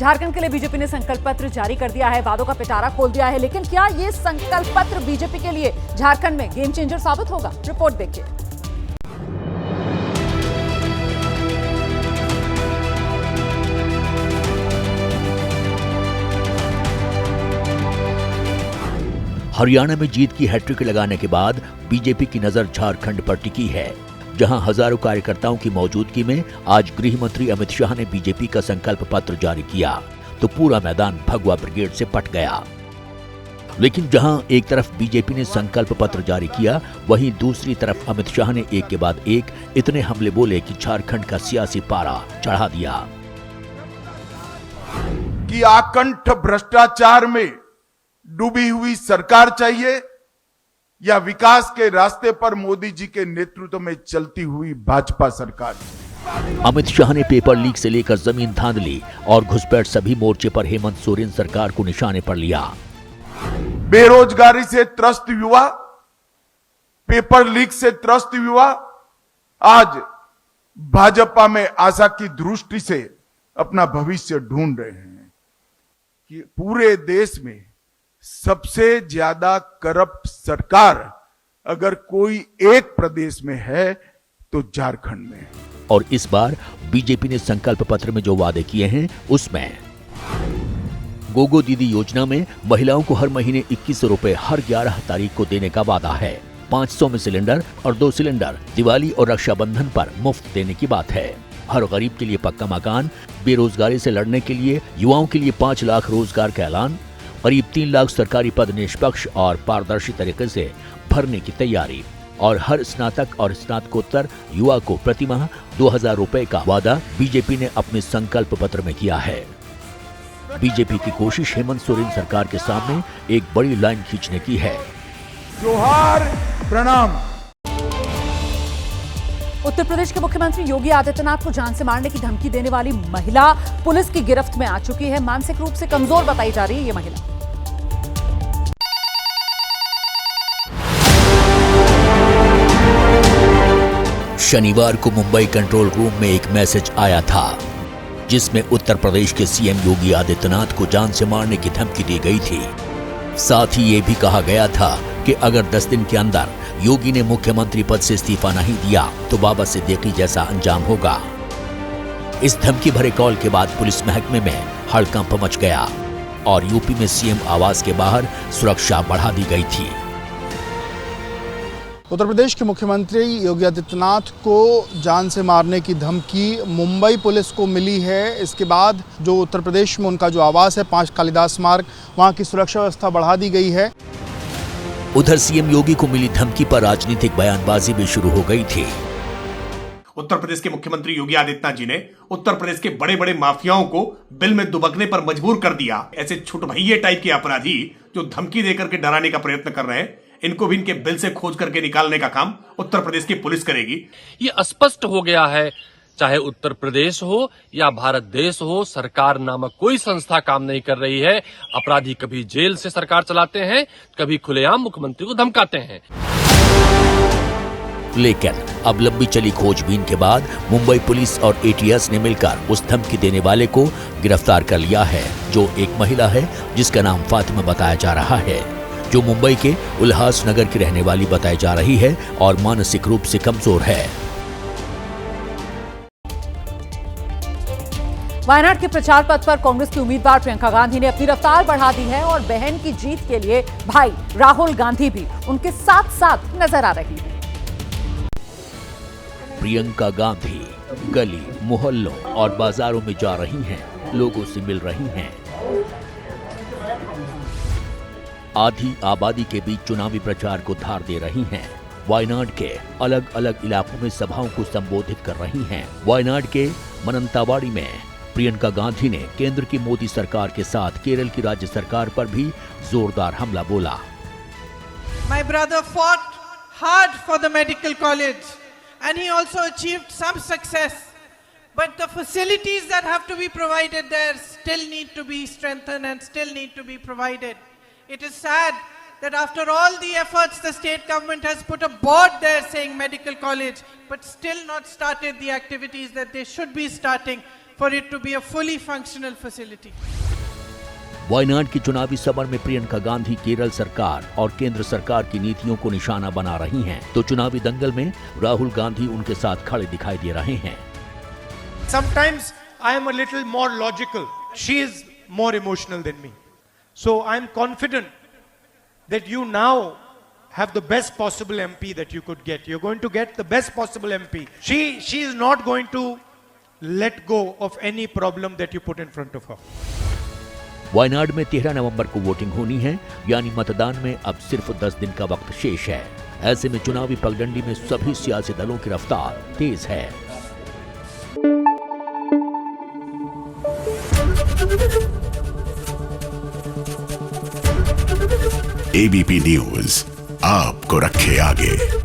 झारखंड के लिए बीजेपी ने संकल्प पत्र जारी कर दिया है, वादों का पिटारा खोल दिया है, लेकिन क्या ये संकल्प पत्र बीजेपी के लिए झारखंड में गेम चेंजर साबित होगा? रिपोर्ट देखिए। हरियाणा में जीत की हैट्रिक लगाने के बाद बीजेपी की नजर झारखंड पर टिकी है, जहां हजारों कार्यकर्ताओं की मौजूदगी में आज गृह मंत्री अमित शाह ने बीजेपी का संकल्प पत्र जारी किया तो पूरा मैदान भगवा ब्रिगेड से पट गया। लेकिन जहां एक तरफ बीजेपी ने संकल्प पत्र जारी किया, वहीं दूसरी तरफ अमित शाह ने एक के बाद एक इतने हमले बोले कि झारखंड का सियासी पारा चढ़ा दिया। कि आकंठ भ्रष्टाचार में डूबी हुई सरकार चाहिए या विकास के रास्ते पर मोदी जी के नेतृत्व में चलती हुई भाजपा सरकार? अमित शाह ने पेपर लीक से लेकर जमीन धांधली और घुसपैठ सभी मोर्चे पर हेमंत सोरेन सरकार को निशाने पर लिया। बेरोजगारी से त्रस्त युवा, पेपर लीक से त्रस्त युवा आज भाजपा में आशा की दृष्टि से अपना भविष्य ढूंढ रहे हैं। कि पूरे देश में सबसे ज्यादा करप्ट सरकार अगर कोई एक प्रदेश में है तो झारखंड में। और इस बार बीजेपी ने संकल्प पत्र में जो वादे किए हैं उसमें गोगो दीदी योजना में महिलाओं को हर महीने 2100 रुपए हर 11 तारीख को देने का वादा है। 500 में सिलेंडर और 2 सिलेंडर दिवाली और रक्षाबंधन पर मुफ्त देने की बात है। हर गरीब के लिए पक्का मकान, बेरोजगारी से लड़ने के लिए युवाओं के लिए 5 लाख रोजगार का ऐलान, करीब 3 लाख सरकारी पद निष्पक्ष और पारदर्शी तरीके से भरने की तैयारी और हर स्नातक और स्नातकोत्तर युवा को प्रति माह 2000 रुपए का वादा बीजेपी ने अपने संकल्प पत्र में किया है। बीजेपी की कोशिश हेमंत सोरेन सरकार के सामने एक बड़ी लाइन खींचने की है। जोहार, प्रणाम। उत्तर प्रदेश के मुख्यमंत्री योगी आदित्यनाथ को जान से मारने की धमकी देने वाली महिला पुलिस की गिरफ्त में आ चुकी है। मानसिक रूप से कमजोर बताई जा रही है ये महिला। शनिवार को मुंबई कंट्रोल रूम में एक मैसेज आया था जिसमें उत्तर प्रदेश के सीएम योगी आदित्यनाथ को जान से मारने की धमकी दी गई थी। साथ ही ये भी कहा गया था कि अगर 10 दिन के अंदर योगी ने मुख्यमंत्री पद से इस्तीफा नहीं दिया तो बाबा सिद्दीकी जैसा अंजाम होगा। इस धमकी भरे कॉल के बाद पुलिस महकमे में हड़कंप मच गया और यूपी में सीएम आवास के बाहर सुरक्षा बढ़ा दी गई थी। उत्तर प्रदेश के मुख्यमंत्री योगी आदित्यनाथ को जान से मारने की धमकी मुंबई पुलिस को मिली है। इसके बाद जो उत्तर प्रदेश में उनका जो आवास है 5 कालिदास मार्ग, वहां की सुरक्षा व्यवस्था बढ़ा दी गई है। उधर सीएम योगी को मिली धमकी पर राजनीतिक बयानबाजी भी शुरू हो गई थी। उत्तर प्रदेश के मुख्यमंत्री योगी आदित्यनाथ जी ने उत्तर प्रदेश के बड़े बड़े माफियाओं को बिल में दुबकने पर मजबूर कर दिया। ऐसे छुटभैये टाइप के अपराधी जो धमकी देकर के डराने का प्रयत्न कर रहे हैं, इनको भी इनके बिल से खोज करके निकालने का काम उत्तर प्रदेश की पुलिस करेगी। ये स्पष्ट हो गया है, चाहे उत्तर प्रदेश हो या भारत देश हो, सरकार नामक कोई संस्था काम नहीं कर रही है। अपराधी कभी जेल से सरकार चलाते हैं, कभी खुलेआम मुख्यमंत्री को धमकाते हैं। लेकिन अब लंबी चली खोजबीन के बाद मुंबई पुलिस और एटीएस ने मिलकर उस धमकी देने वाले को गिरफ्तार कर लिया है, जो एक महिला है जिसका नाम फातिमा बताया जा रहा है, जो मुंबई के उल्हास नगर की रहने वाली बताई जा रही है और मानसिक रूप से कमजोर है। वायनाड के प्रचार पथ पर कांग्रेस की उम्मीदवार प्रियंका गांधी ने अपनी रफ्तार बढ़ा दी है और बहन की जीत के लिए भाई राहुल गांधी भी उनके साथ साथ नजर आ रही है। प्रियंका गांधी गली, मोहल्लों और बाजारों में जा रही हैं, लोगों से मिल रही हैं। आधी आबादी के बीच चुनावी प्रचार को धार दे रही हैं। वायनाड के अलग अलग इलाकों में सभाओं को संबोधित कर रही हैं। वायनाड के मनंतावाड़ी में प्रियंका गांधी ने केंद्र की मोदी सरकार के साथ केरल की राज्य सरकार पर भी जोरदार हमला बोला। My brother fought hard for the medical college and he also achieved some success, but the facilities that have to be provided there still need to be strengthened and still need to be provided. It is sad that after all the efforts the state government has put a board there saying medical college, but still not started the activities that they should be starting for it to be a fully functional facility. Wayanad की चुनावी सभा में प्रियंका गांधी केरल सरकार और केंद्र सरकार की नीतियों को निशाना बना रही हैं, तो चुनावी दंगल में राहुल गांधी उनके साथ खड़े दिखाई दे रहे हैं। Sometimes I am a little more logical. She is more emotional than me. So I am confident that you now have the best possible MP that you could get. You're going to get the best possible MP. She is not going to let go of any problem that you put in front of her. Wayanad में 13 नवंबर को voting होनी है, यानी मतदान में अब सिर्फ 10 दिन का वक्त शेष है। ऐसे में चुनावी पगडंडी में सभी सियासी दलों की रफ्तार तेज है। एबीपी न्यूज आपको रखे आगे।